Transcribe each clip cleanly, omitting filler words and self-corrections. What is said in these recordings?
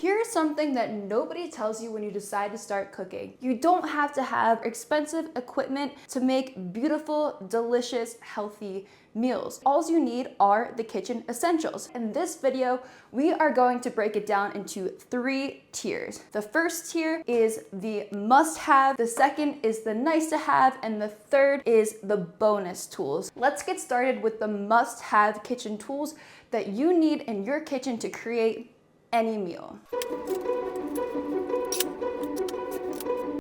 Here's something that nobody tells you when you decide to start cooking. You don't have to have expensive equipment to make beautiful, delicious, healthy meals. All you need are the kitchen essentials. In this video, we are going to break it down into 3 tiers. The first tier is the must-have, the second is the nice-to-have, and the third is the bonus tools. Let's get started with the must-have kitchen tools that you need in your kitchen to create any meal.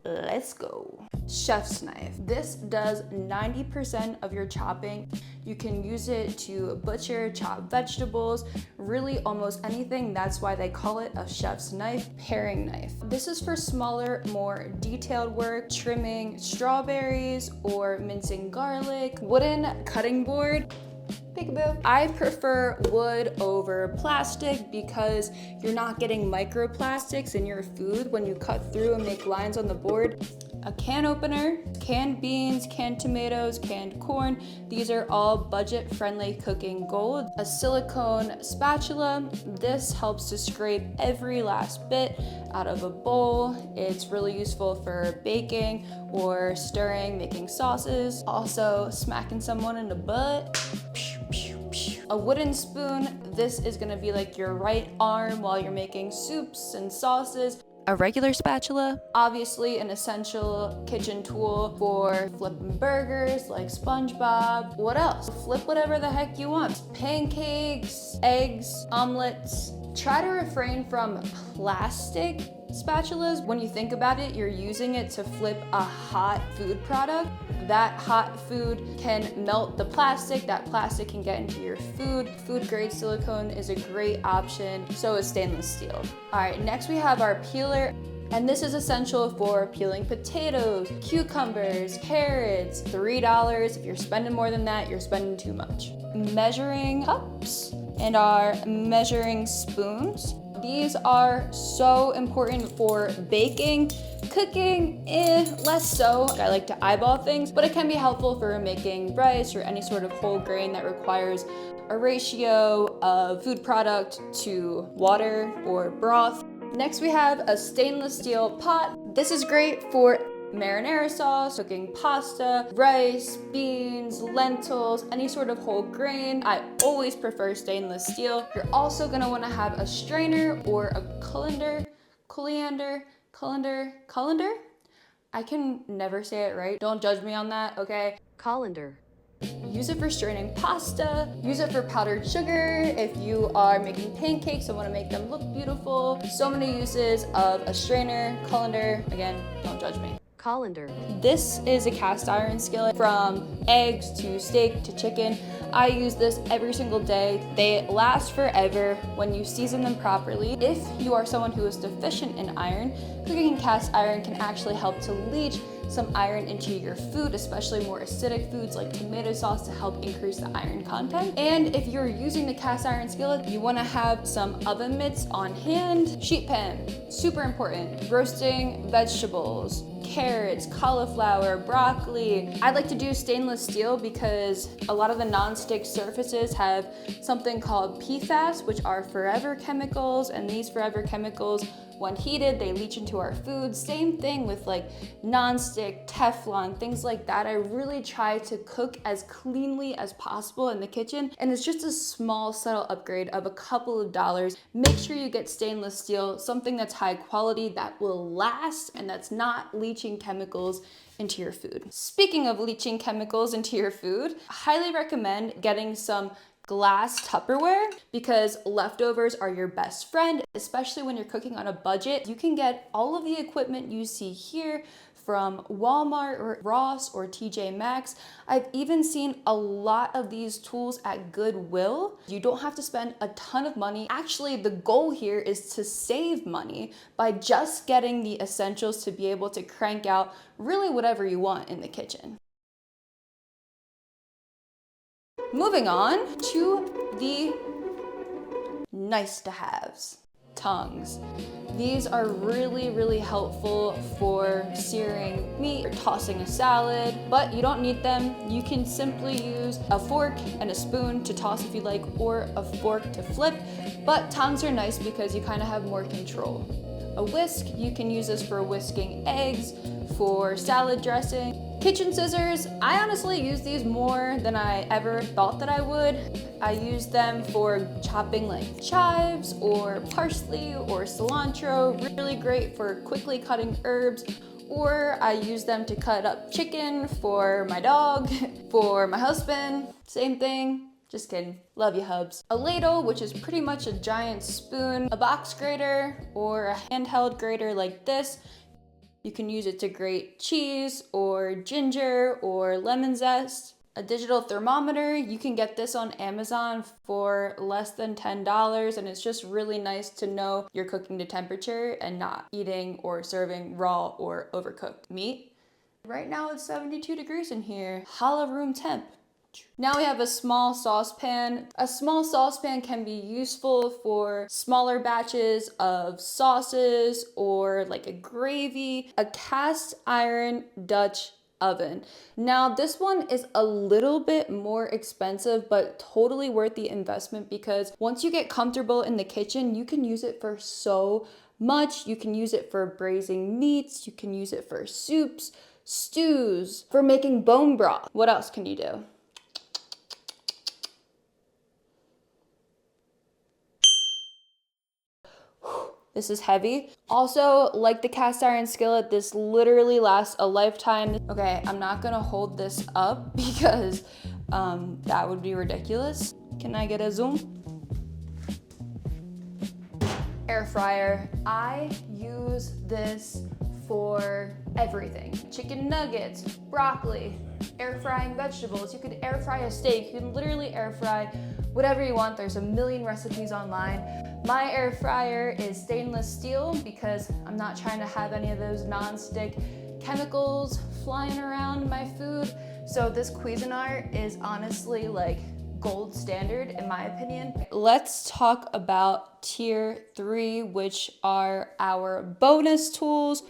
Let's go. Chef's knife. This does 90% of your chopping. You can use it to butcher, chop vegetables, really almost anything. That's why they call it a chef's knife. Paring knife. This is for smaller, more detailed work, trimming strawberries or mincing garlic. Wooden cutting board. Peekaboo. I prefer wood over plastic because you're not getting microplastics in your food when you cut through and make lines on the board. A can opener, canned beans, canned tomatoes, canned corn. These are all budget-friendly cooking gold. A silicone spatula. This helps to scrape every last bit out of a bowl. It's really useful for baking or stirring, making sauces. Also, smacking someone in the butt. A wooden spoon. This is gonna be like your right arm while you're making soups and sauces. A regular spatula, obviously an essential kitchen tool for flipping burgers like SpongeBob. What else? Flip whatever the heck you want. Pancakes, eggs, omelets. Try to refrain from plastic spatulas. When you think about it, you're using it to flip a hot food product. That hot food can melt the plastic. That plastic can get into your food. Food grade silicone is a great option. So is stainless steel. All right, next we have our peeler. And this is essential for peeling potatoes, cucumbers, carrots. $3. If you're spending more than that, you're spending too much. Measuring cups and our measuring spoons. These are so important for baking. Cooking, less so. I like to eyeball things, but it can be helpful for making rice or any sort of whole grain that requires a ratio of food product to water or broth. Next, we have a stainless steel pot. This is great for marinara sauce, cooking pasta, rice, beans, lentils, any sort of whole grain. I always prefer stainless steel. You're also gonna wanna have a strainer or a colander. I can never say it right. Don't judge me on that, okay? Colander. Use it for straining pasta. Use it for powdered sugar if you are making pancakes and want to make them look beautiful. So many uses of a strainer, colander. Again, don't judge me. Colander. This is a cast iron skillet. From eggs to steak to chicken. I use this every single day. They last forever when you season them properly. If you are someone who is deficient in iron, cooking in cast iron can actually help to leach some iron into your food, especially more acidic foods like tomato sauce to help increase the iron content. And if you're using the cast iron skillet, you wanna have some oven mitts on hand. Sheet pan, super important. Roasting vegetables, carrots, cauliflower, broccoli. I like to do stainless steel because a lot of the non-stick surfaces have something called PFAS, which are forever chemicals, and these forever chemicals, when heated, they leach into our food. Same thing with like non-stick, Teflon, things like that. I really try to cook as cleanly as possible in the kitchen, and it's just a small, subtle upgrade of a couple of dollars. Make sure you get stainless steel, something that's high quality, that will last, and that's not leaching chemicals into your food. Speaking of leaching chemicals into your food, I highly recommend getting some glass Tupperware because leftovers are your best friend, especially when you're cooking on a budget. You can get all of the equipment you see here from Walmart or Ross or TJ Maxx. I've even seen a lot of these tools at Goodwill. You don't have to spend a ton of money. Actually, the goal here is to save money by just getting the essentials to be able to crank out really whatever you want in the kitchen. Moving on to the nice to haves. tongs. These are really helpful for searing meat or tossing a salad, but you don't need them. You can simply use a fork and a spoon to toss if you like, or a fork to flip, but tongs are nice because you kind of have more control. A whisk, you can use this for whisking eggs, for salad dressing. Kitchen scissors, I honestly use these more than I ever thought that I would. I use them for chopping like chives or parsley or cilantro, really great for quickly cutting herbs. Or I use them to cut up chicken for my dog, for my husband, same thing. Just kidding, love you hubs. A ladle, which is pretty much a giant spoon, a box grater or a handheld grater like this. You can use it to grate cheese or ginger or lemon zest. A digital thermometer, you can get this on Amazon for less than $10, and it's just really nice to know you're cooking to temperature and not eating or serving raw or overcooked meat. Right now it's 72 degrees in here, holla room temp. Now we have a small saucepan. A small saucepan can be useful for smaller batches of sauces or like a gravy. A cast iron Dutch oven. Now this one is a little bit more expensive, but totally worth the investment because once you get comfortable in the kitchen, you can use it for so much. You can use it for braising meats. You can use it for soups, stews, for making bone broth. What else can you do? This is heavy. Also, like the cast iron skillet, this literally lasts a lifetime. Okay, I'm not gonna hold this up because that would be ridiculous. Can I get a zoom? Air fryer. I use this for everything. Chicken nuggets, broccoli, air frying vegetables. You could air fry a steak. You can literally air fry whatever you want. There's a million recipes online. My air fryer is stainless steel because I'm not trying to have any of those non-stick chemicals flying around my food. So this Cuisinart is honestly like gold standard in my opinion. Let's talk about tier 3, which are our bonus tools.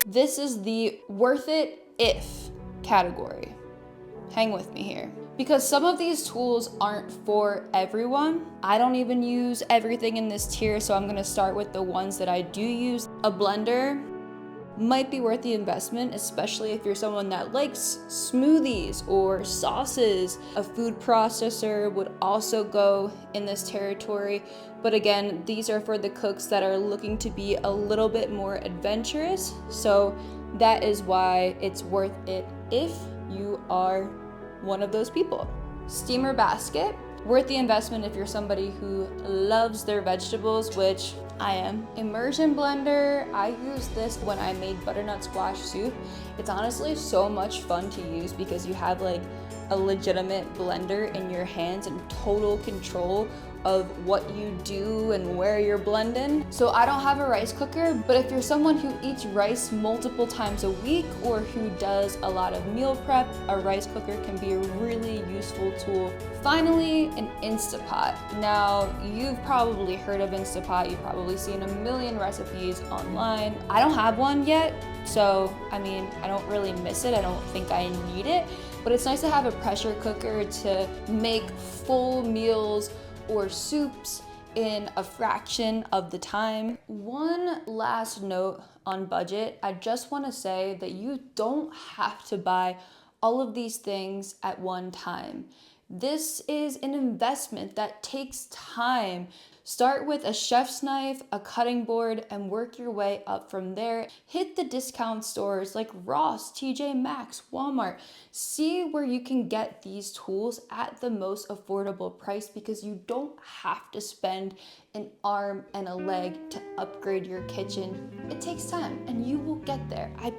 This is the worth it if category. Hang with me here. Because some of these tools aren't for everyone. I don't even use everything in this tier, so I'm gonna start with the ones that I do use. A blender might be worth the investment, especially if you're someone that likes smoothies or sauces. A food processor would also go in this territory. But again, these are for the cooks that are looking to be a little bit more adventurous. So that is why it's worth it if you are one of those people. Steamer basket, worth the investment if you're somebody who loves their vegetables, which I am. Immersion blender, I used this when I made butternut squash soup. It's honestly so much fun to use because you have like a legitimate blender in your hands and total control of what you do and where you're blending. So I don't have a rice cooker, but if you're someone who eats rice multiple times a week or who does a lot of meal prep, a rice cooker can be a really useful tool. Finally, an Instapot. Now, you've probably heard of Instapot. You've probably seen a million recipes online. I don't have one yet, so I mean, I don't really miss it. I don't think I need it, but it's nice to have a pressure cooker to make full meals or soups in a fraction of the time. One last note on budget, I just want to say that you don't have to buy all of these things at one time. This is an investment that takes time. Start with a chef's knife, a cutting board, and work your way up from there. Hit the discount stores like Ross, TJ Maxx, Walmart. See where you can get these tools at the most affordable price because you don't have to spend an arm and a leg to upgrade your kitchen. It takes time and you will get there, I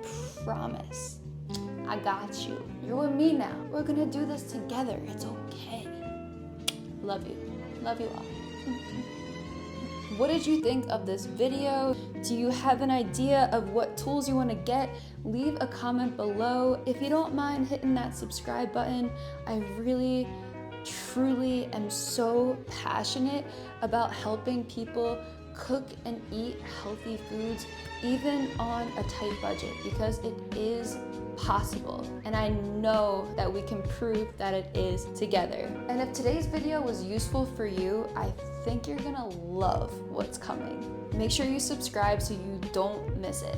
promise. I got you. You're with me now. We're gonna do this together. It's okay. Love you. Love you all. What did you think of this video? Do you have an idea of what tools you want to get? Leave a comment below. If you don't mind hitting that subscribe button, I really truly am so passionate about helping people cook and eat healthy foods even on a tight budget, because it is possible, and I know that we can prove that it is together. And if today's video was useful for you, I think you're gonna love what's coming. Make sure you subscribe so you don't miss it.